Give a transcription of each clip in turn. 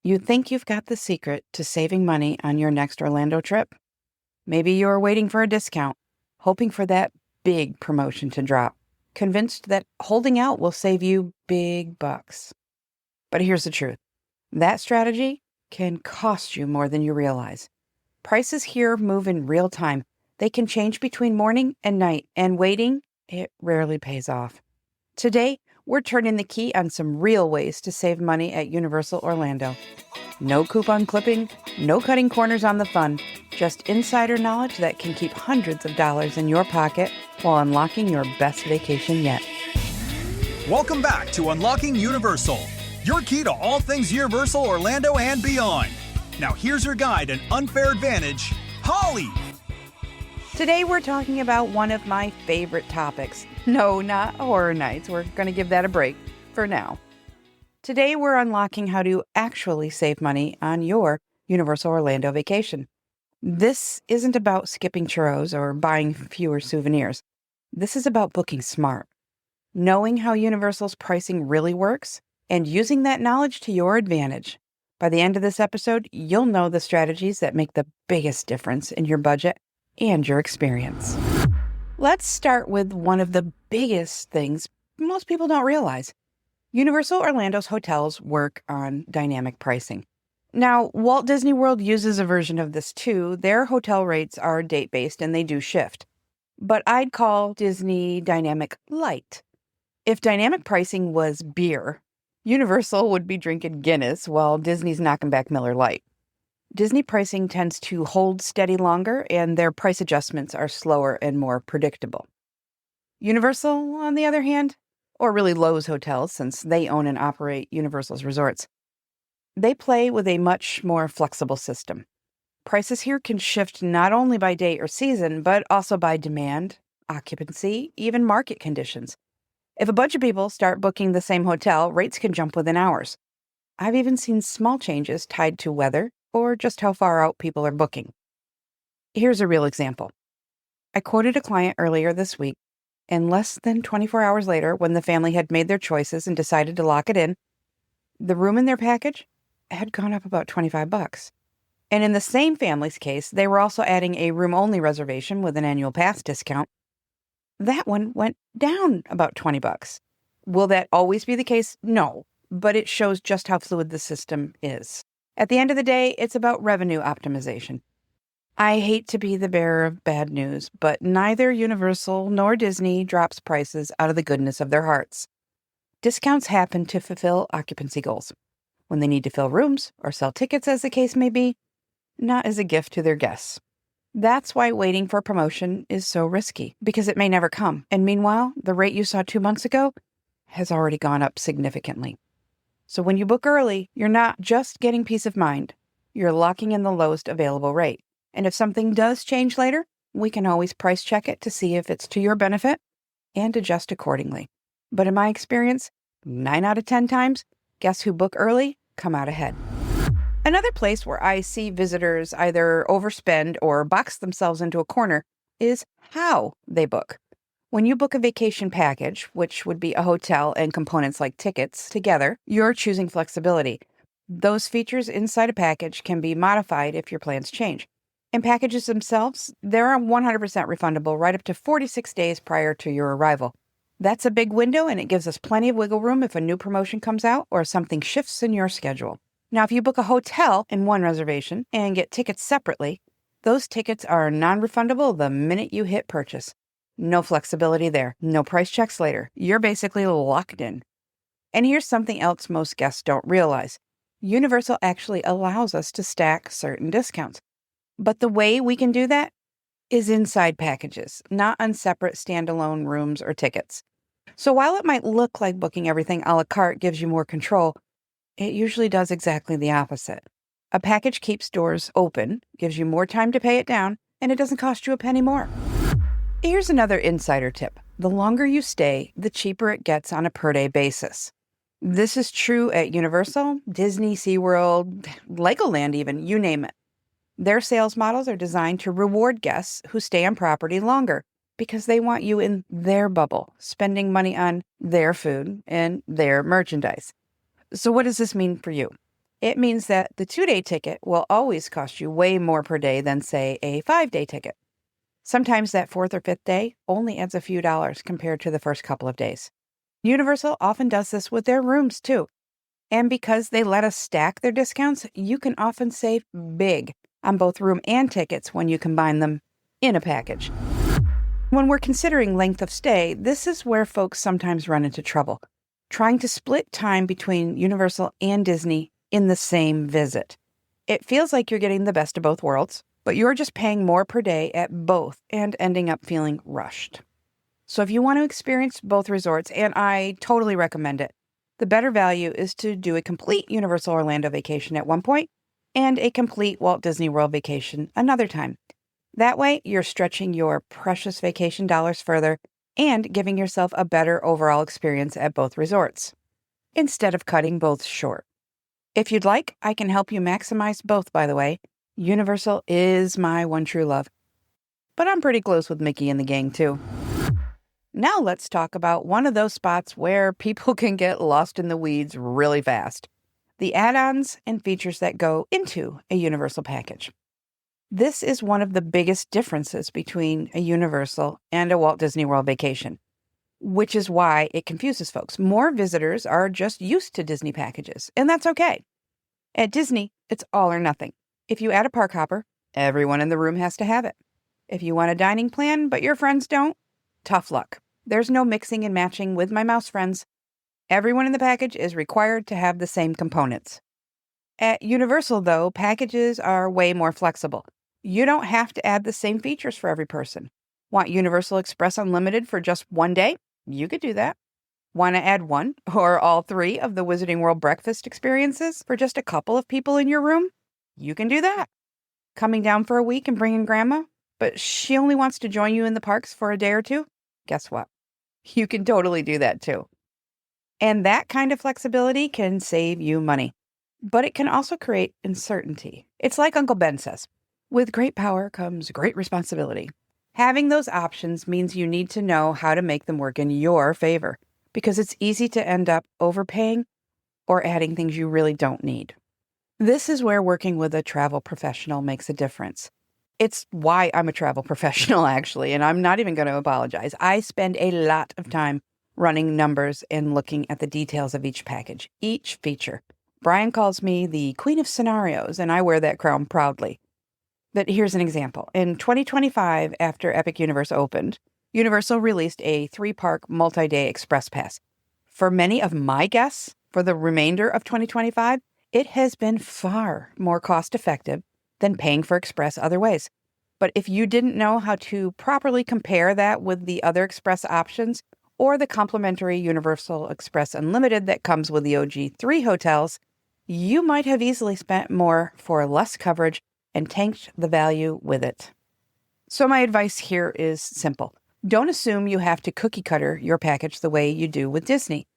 You think you've got the secret to saving money on your next Orlando trip? Maybe you're waiting for a discount, hoping for that big promotion to drop, convinced that holding out will save you big bucks. But here's the truth. That strategy can cost you more than you realize. Prices here move in real time. They can change between morning and night, and waiting, it rarely pays off. Today, we're turning the key on some real ways to save money at Universal Orlando. No coupon clipping, no cutting corners on the fun, just insider knowledge that can keep hundreds of dollars in your pocket while unlocking your best vacation yet. Welcome back to Unlocking Universal, your key to all things Universal Orlando and beyond. Now here's your guide and unfair advantage, Holli. Today we're talking about one of my favorite topics. No, not horror nights. We're going to give that a break for now. Today we're unlocking how to actually save money on your Universal Orlando vacation. This isn't about skipping churros or buying fewer souvenirs. This is about booking smart, knowing how Universal's pricing really works, and using that knowledge to your advantage. By the end of this episode, you'll know the strategies that make the biggest difference in your budget and your experience. Let's start with one of the biggest things most people don't realize. Universal Orlando's hotels work on dynamic pricing. Now, Walt Disney World uses a version of this too. Their hotel rates are date-based and they do shift. But I'd call Disney Dynamic Light. If dynamic pricing was beer, Universal would be drinking Guinness while Disney's knocking back Miller Lite. Disney pricing tends to hold steady longer, and their price adjustments are slower and more predictable. Universal, on the other hand, or really Lowe's Hotels, since they own and operate Universal's resorts, they play with a much more flexible system. Prices here can shift not only by date or season, but also by demand, occupancy, even market conditions. If a bunch of people start booking the same hotel, rates can jump within hours. I've even seen small changes tied to weather or just how far out people are booking. Here's a real example. I quoted a client earlier this week, and less than 24 hours later, when the family had made their choices and decided to lock it in, the room in their package had gone up about $25. And in the same family's case, they were also adding a room-only reservation with an annual pass discount. That one went down about $20. Will that always be the case? No, but it shows just how fluid the system is. At the end of the day, it's about revenue optimization. I hate to be the bearer of bad news, but neither Universal nor Disney drops prices out of the goodness of their hearts. Discounts happen to fulfill occupancy goals, when they need to fill rooms or sell tickets as the case may be, not as a gift to their guests. That's why waiting for promotion is so risky, because it may never come. And meanwhile, the rate you saw 2 months ago has already gone up significantly. So when you book early, you're not just getting peace of mind. You're locking in the lowest available rate. And if something does change later, we can always price check it to see if it's to your benefit and adjust accordingly. But in my experience, 9 out of 10 times, guests who book early come out ahead. Another place where I see visitors either overspend or box themselves into a corner is how they book. When you book a vacation package, which would be a hotel and components like tickets together, you're choosing flexibility. Those features inside a package can be modified if your plans change. And packages themselves, they're 100% refundable right up to 46 days prior to your arrival. That's a big window, and it gives us plenty of wiggle room if a new promotion comes out or something shifts in your schedule. Now, if you book a hotel in one reservation and get tickets separately, those tickets are non-refundable the minute you hit purchase. No flexibility there. No price checks later. You're basically locked in. And here's something else most guests don't realize. Universal actually allows us to stack certain discounts. But the way we can do that is inside packages, not on separate standalone rooms or tickets. So while it might look like booking everything a la carte gives you more control, it usually does exactly the opposite. A package keeps doors open, gives you more time to pay it down, and it doesn't cost you a penny more. Here's another insider tip. The longer you stay, the cheaper it gets on a per-day basis. This is true at Universal, Disney, SeaWorld, Legoland even, you name it. Their sales models are designed to reward guests who stay on property longer because they want you in their bubble, spending money on their food and their merchandise. So what does this mean for you? It means that the 2-day ticket will always cost you way more per day than, say, a 5-day ticket. Sometimes that 4th or 5th day only adds a few dollars compared to the first couple of days. Universal often does this with their rooms too. And because they let us stack their discounts, you can often save big on both room and tickets when you combine them in a package. When we're considering length of stay, this is where folks sometimes run into trouble, trying to split time between Universal and Disney in the same visit. It feels like you're getting the best of both worlds, but you're just paying more per day at both and ending up feeling rushed. So if you want to experience both resorts, and I totally recommend it, the better value is to do a complete Universal Orlando vacation at one point and a complete Walt Disney World vacation another time. That way, you're stretching your precious vacation dollars further and giving yourself a better overall experience at both resorts, instead of cutting both short. If you'd like, I can help you maximize both, by the way. Universal is my one true love. But I'm pretty close with Mickey and the gang, too. Now let's talk about one of those spots where people can get lost in the weeds really fast. The add-ons and features that go into a Universal package. This is one of the biggest differences between a Universal and a Walt Disney World vacation, which is why it confuses folks. More visitors are just used to Disney packages, and that's okay. At Disney, it's all or nothing. If you add a park hopper, everyone in the room has to have it. If you want a dining plan, but your friends don't, tough luck. There's no mixing and matching with my mouse friends. Everyone in the package is required to have the same components. At Universal, though, packages are way more flexible. You don't have to add the same features for every person. Want Universal Express Unlimited for just one day? You could do that. Want to add one or all 3 of the Wizarding World breakfast experiences for just a couple of people in your room? You can do that. Coming down for a week and bringing grandma, but she only wants to join you in the parks for a day or 2? Guess what? You can totally do that too. And that kind of flexibility can save you money. But it can also create uncertainty. It's like Uncle Ben says, with great power comes great responsibility. Having those options means you need to know how to make them work in your favor, because it's easy to end up overpaying or adding things you really don't need. This is where working with a travel professional makes a difference. It's why I'm a travel professional, actually, and I'm not even going to apologize. I spend a lot of time running numbers and looking at the details of each package, each feature. Brian calls me the queen of scenarios, and I wear that crown proudly. But here's an example. In 2025, after Epic Universe opened, Universal released a 3-park multi-day express pass. For many of my guests, for the remainder of 2025, it has been far more cost-effective than paying for Express other ways. But if you didn't know how to properly compare that with the other Express options or the complimentary Universal Express Unlimited that comes with the OG 3 hotels, you might have easily spent more for less coverage and tanked the value with it. So my advice here is simple. Don't assume you have to cookie cutter your package the way you do with Disney.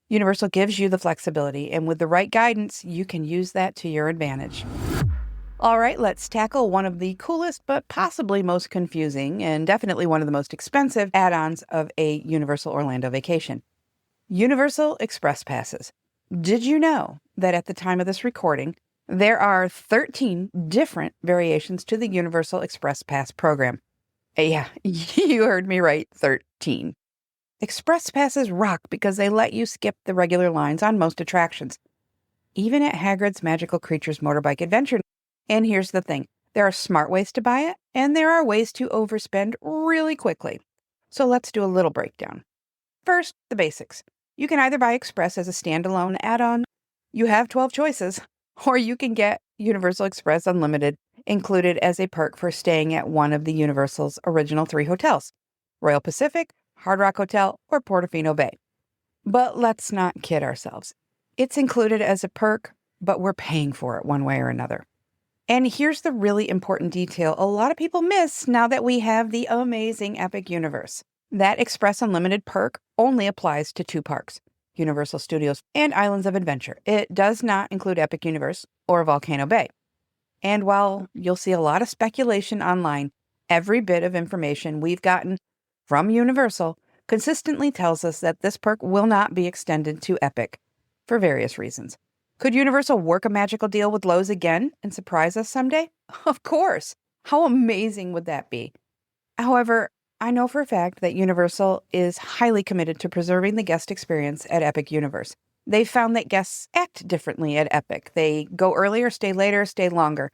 Universal gives you the flexibility, and with the right guidance, you can use that to your advantage. All right, let's tackle one of the coolest but possibly most confusing and definitely one of the most expensive add-ons of a Universal Orlando vacation. Universal Express Passes. Did you know that at the time of this recording, there are 13 different variations to the Universal Express Pass program? Yeah, you heard me right, 13. Express Passes rock because they let you skip the regular lines on most attractions, even at Hagrid's Magical Creatures Motorbike Adventure. And here's the thing. There are smart ways to buy it, and there are ways to overspend really quickly. So let's do a little breakdown. First, the basics. You can either buy Express as a standalone add-on. You have 12 choices. Or you can get Universal Express Unlimited included as a perk for staying at one of the Universal's original 3 hotels, Royal Pacific, Hard Rock Hotel, or Portofino Bay. But let's not kid ourselves. It's included as a perk, but we're paying for it one way or another. And here's the really important detail a lot of people miss now that we have the amazing Epic Universe. That Express Unlimited perk only applies to 2 parks, Universal Studios and Islands of Adventure. It does not include Epic Universe or Volcano Bay. And while you'll see a lot of speculation online, every bit of information we've gotten from Universal consistently tells us that this perk will not be extended to Epic for various reasons. Could Universal work a magical deal with Lowe's again and surprise us someday? Of course. How amazing would that be? However, I know for a fact that Universal is highly committed to preserving the guest experience at Epic Universe. They've found that guests act differently at Epic. They go earlier, stay later, stay longer.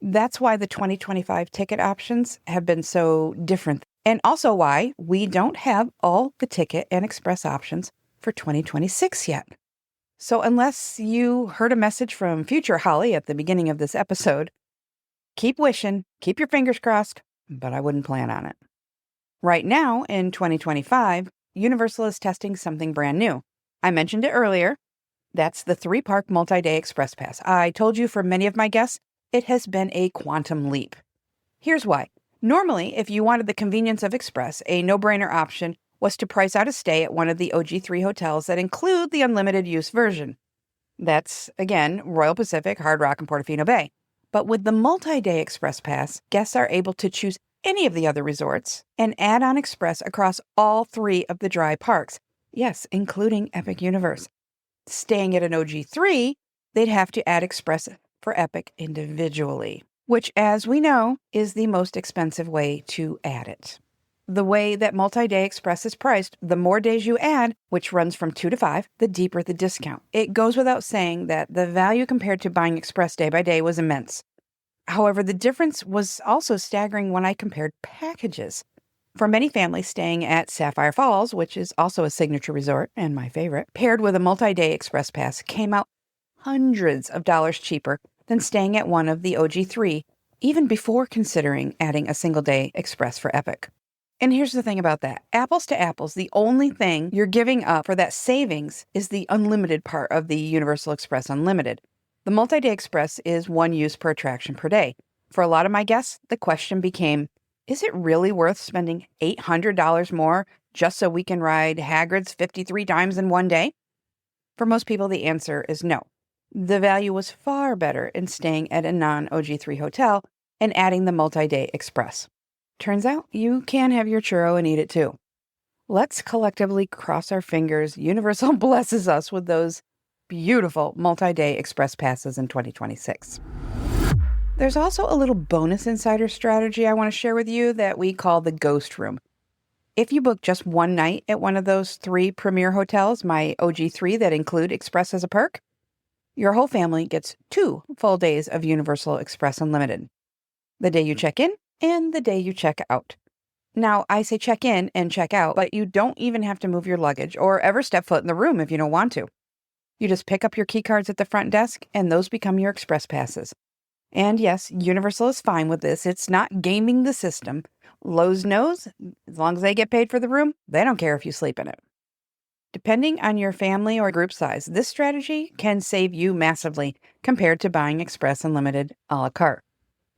That's why the 2025 ticket options have been so different, and also why we don't have all the ticket and express options for 2026 yet. So unless you heard a message from future Holli at the beginning of this episode, keep wishing, keep your fingers crossed, but I wouldn't plan on it. Right now, in 2025, Universal is testing something brand new. I mentioned it earlier. That's the 3-park multi-day express pass. I told you for many of my guests, it has been a quantum leap. Here's why. Normally, if you wanted the convenience of express, a no-brainer option was to price out a stay at one of the OG3 hotels that include the unlimited use version. That's, again, Royal Pacific, Hard Rock, and Portofino Bay. But with the multi-day express pass, guests are able to choose any of the other resorts and add on express across all 3 of the dry parks. Yes, including Epic Universe. Staying at an OG3, they'd have to add express for Epic individually, which, as we know, is the most expensive way to add it. The way that multi-day express is priced, the more days you add, which runs from 2 to 5, the deeper the discount. It goes without saying that the value compared to buying express day by day was immense. However, the difference was also staggering when I compared packages. For many families staying at Sapphire Falls, which is also a signature resort and my favorite, paired with a multi-day express pass came out hundreds of dollars cheaper than staying at one of the OG3, even before considering adding a single-day express for Epic. And here's the thing about that. Apples to apples, the only thing you're giving up for that savings is the unlimited part of the Universal Express Unlimited. The multi-day express is 1 use per attraction per day. For a lot of my guests, the question became, is it really worth spending $800 more just so we can ride Hagrid's 53 times in one day? For most people, the answer is no. The value was far better in staying at a non-OG3 hotel and adding the multi-day express. Turns out you can have your churro and eat it too. Let's collectively cross our fingers Universal blesses us with those beautiful multi-day express passes in 2026. There's also a little bonus insider strategy I want to share with you that we call the ghost room. If you book just one night at one of those 3 premier hotels, my OG3 that include express as a perk, your whole family gets 2 full days of Universal Express Unlimited. The day you check in and the day you check out. Now, I say check in and check out, but you don't even have to move your luggage or ever step foot in the room if you don't want to. You just pick up your key cards at the front desk and those become your express passes. And yes, Universal is fine with this. It's not gaming the system. Lowe's knows, as long as they get paid for the room, they don't care if you sleep in it. Depending on your family or group size, this strategy can save you massively compared to buying Express Unlimited a la carte.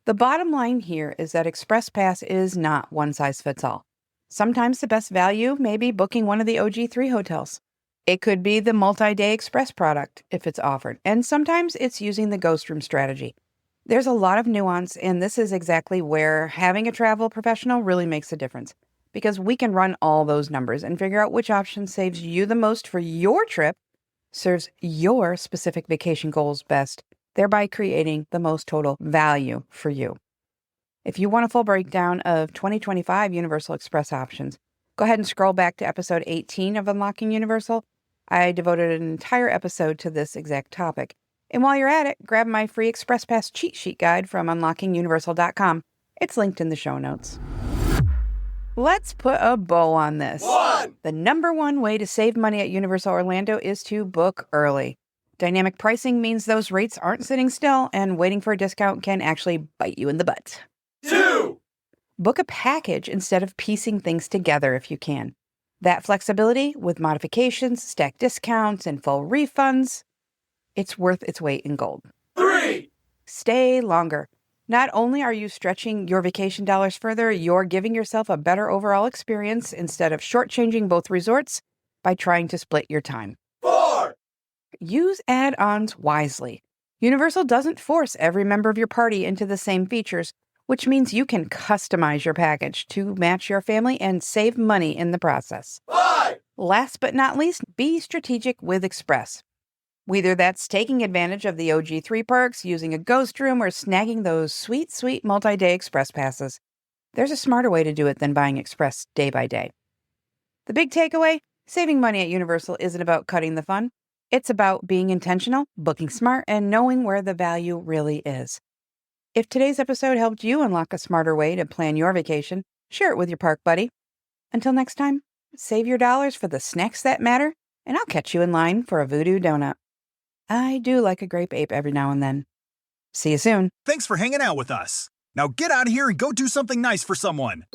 The bottom line here is that Express Pass is not one size fits all. Sometimes the best value may be booking one of the OG3 hotels. It could be the multi-day express product if it's offered, and sometimes it's using the ghost room strategy. There's a lot of nuance, and this is exactly where having a travel professional really makes a difference, because we can run all those numbers and figure out which option saves you the most for your trip, serves your specific vacation goals best, thereby creating the most total value for you. If you want a full breakdown of 2025 Universal Express options, go ahead and scroll back to episode 18 of Unlocking Universal. I devoted an entire episode to this exact topic. And while you're at it, grab my free Express Pass cheat sheet guide from unlockinguniversal.com. It's linked in the show notes. Let's put a bow on this. The number one way to save money at Universal Orlando is to book early. Dynamic pricing means those rates aren't sitting still, and waiting for a discount can actually bite you in the butt. 2. Book a package instead of piecing things together if you can. That flexibility with modifications, stacked discounts, and full refunds, it's worth its weight in gold. 3. Stay longer. Not only are you stretching your vacation dollars further, you're giving yourself a better overall experience instead of shortchanging both resorts by trying to split your time. 4. Use add-ons wisely. Universal doesn't force every member of your party into the same features, which means you can customize your package to match your family and save money in the process. 5. Last but not least, be strategic with Express. Whether that's taking advantage of the OG3 perks, using a ghost room, or snagging those sweet, sweet multi-day express passes, there's a smarter way to do it than buying express day by day. The big takeaway? Saving money at Universal isn't about cutting the fun. It's about being intentional, booking smart, and knowing where the value really is. If today's episode helped you unlock a smarter way to plan your vacation, share it with your park buddy. Until next time, save your dollars for the snacks that matter, and I'll catch you in line for a voodoo donut. I do like a grape ape every now and then. See you soon. Thanks for hanging out with us. Now get out of here and go do something nice for someone.